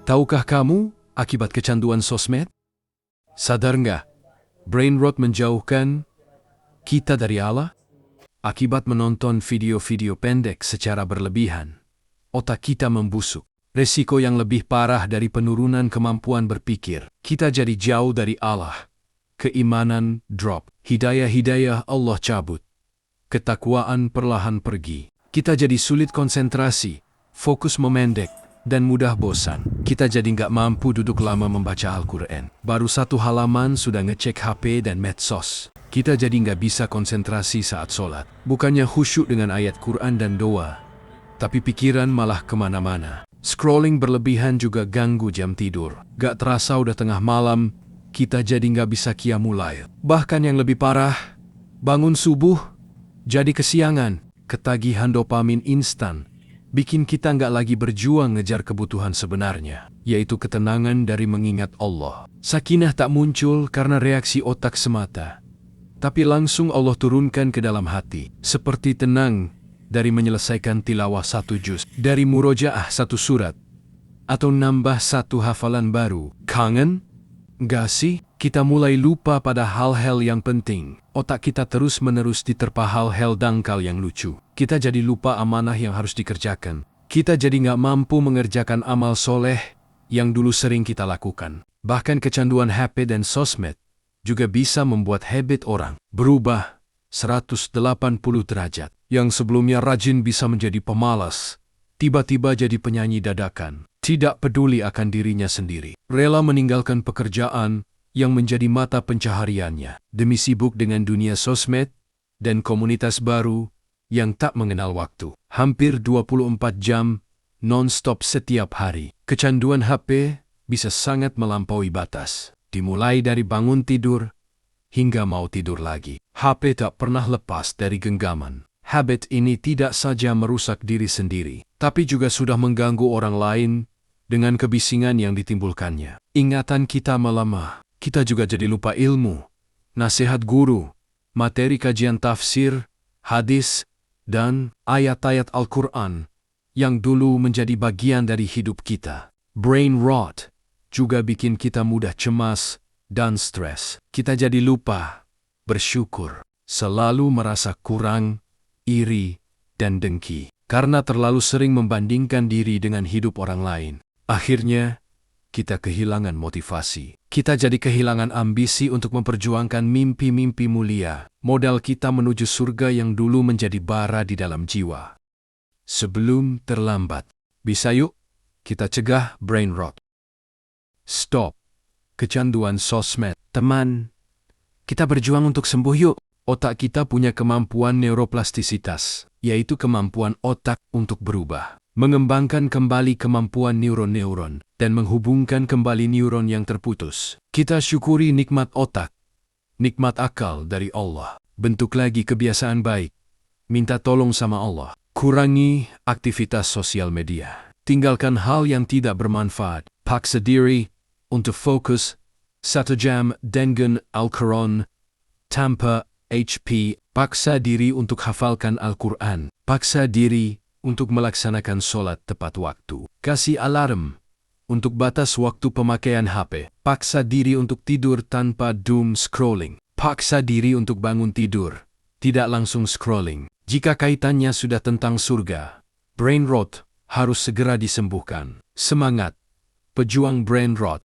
Tahukah kamu akibat kecanduan sosmed? Sadar nggak? Brain rot menjauhkan kita dari Allah? Akibat menonton video-video pendek secara berlebihan, otak kita membusuk. Resiko yang lebih parah dari penurunan kemampuan berpikir, kita jadi jauh dari Allah. Keimanan drop, hidayah Allah cabut. Ketakwaan perlahan pergi. Kita jadi sulit konsentrasi, fokus memendek, dan mudah bosan. Kita jadi nggak mampu duduk lama membaca Al-Quran. Baru satu halaman sudah ngecek HP dan medsos. Kita jadi nggak bisa konsentrasi saat sholat. Bukannya khusyuk dengan ayat Quran dan doa, tapi pikiran malah kemana-mana. Scrolling berlebihan juga ganggu jam tidur. Gak terasa udah tengah malam, kita jadi nggak bisa qiyamul lail. Bahkan yang lebih parah, bangun subuh jadi kesiangan. Ketagihan dopamin instan bikin kita nggak lagi berjuang ngejar kebutuhan sebenarnya, yaitu ketenangan dari mengingat Allah. Sakinah tak muncul karena reaksi otak semata, tapi langsung Allah turunkan ke dalam hati. Seperti tenang dari menyelesaikan tilawah satu juz, dari murojaah satu surat, atau nambah satu hafalan baru. Kangen? Nggak sih? Kita mulai lupa pada hal-hal yang penting. Otak kita terus-menerus diterpa hal-hal dangkal yang lucu. Kita jadi lupa amanah yang harus dikerjakan. Kita jadi nggak mampu mengerjakan amal soleh yang dulu sering kita lakukan. Bahkan kecanduan HP dan sosmed juga bisa membuat habit orang berubah 180 derajat. Yang sebelumnya rajin bisa menjadi pemalas, tiba-tiba jadi penyanyi dadakan. Tidak peduli akan dirinya sendiri. Rela meninggalkan pekerjaan yang menjadi mata pencahariannya demi sibuk dengan dunia sosmed dan komunitas baru yang tak mengenal waktu. Hampir 24 jam non-stop setiap hari. Kecanduan HP bisa sangat melampaui batas. Dimulai dari bangun tidur hingga mau tidur lagi. HP tak pernah lepas dari genggaman. Habit ini tidak saja merusak diri sendiri, tapi juga sudah mengganggu orang lain dengan kebisingan yang ditimbulkannya. Ingatan kita melemah. Kita juga jadi lupa ilmu, nasihat guru, materi kajian tafsir, hadis, dan ayat-ayat Al-Quran yang dulu menjadi bagian dari hidup kita. Brain rot juga bikin kita mudah cemas dan stres. Kita jadi lupa bersyukur, selalu merasa kurang, iri, dan dengki. Karena terlalu sering membandingkan diri dengan hidup orang lain. Akhirnya, kita kehilangan motivasi. Kita jadi kehilangan ambisi untuk memperjuangkan mimpi-mimpi mulia. Modal kita menuju surga yang dulu menjadi bara di dalam jiwa. Sebelum terlambat, bisa yuk kita cegah brain rot. Stop kecanduan sosmed. Teman, kita berjuang untuk sembuh yuk. Otak kita punya kemampuan neuroplastisitas, yaitu kemampuan otak untuk berubah. Mengembangkan kembali kemampuan neuron-neuron, dan menghubungkan kembali neuron yang terputus. Kita syukuri nikmat otak, nikmat akal dari Allah. Bentuk lagi kebiasaan baik. Minta tolong sama Allah. Kurangi aktivitas sosial media. Tinggalkan hal yang tidak bermanfaat. Paksa diri untuk fokus 1 jam dengan Al-Quran tanpa HP. Paksa diri untuk hafalkan Al-Quran. Paksa diri untuk melaksanakan sholat tepat waktu. Kasih alarm untuk batas waktu pemakaian HP. Paksa diri untuk tidur tanpa doom scrolling. Paksa diri untuk bangun tidur, tidak langsung scrolling. Jika kaitannya sudah tentang surga, brain rot harus segera disembuhkan. Semangat, pejuang brain rot.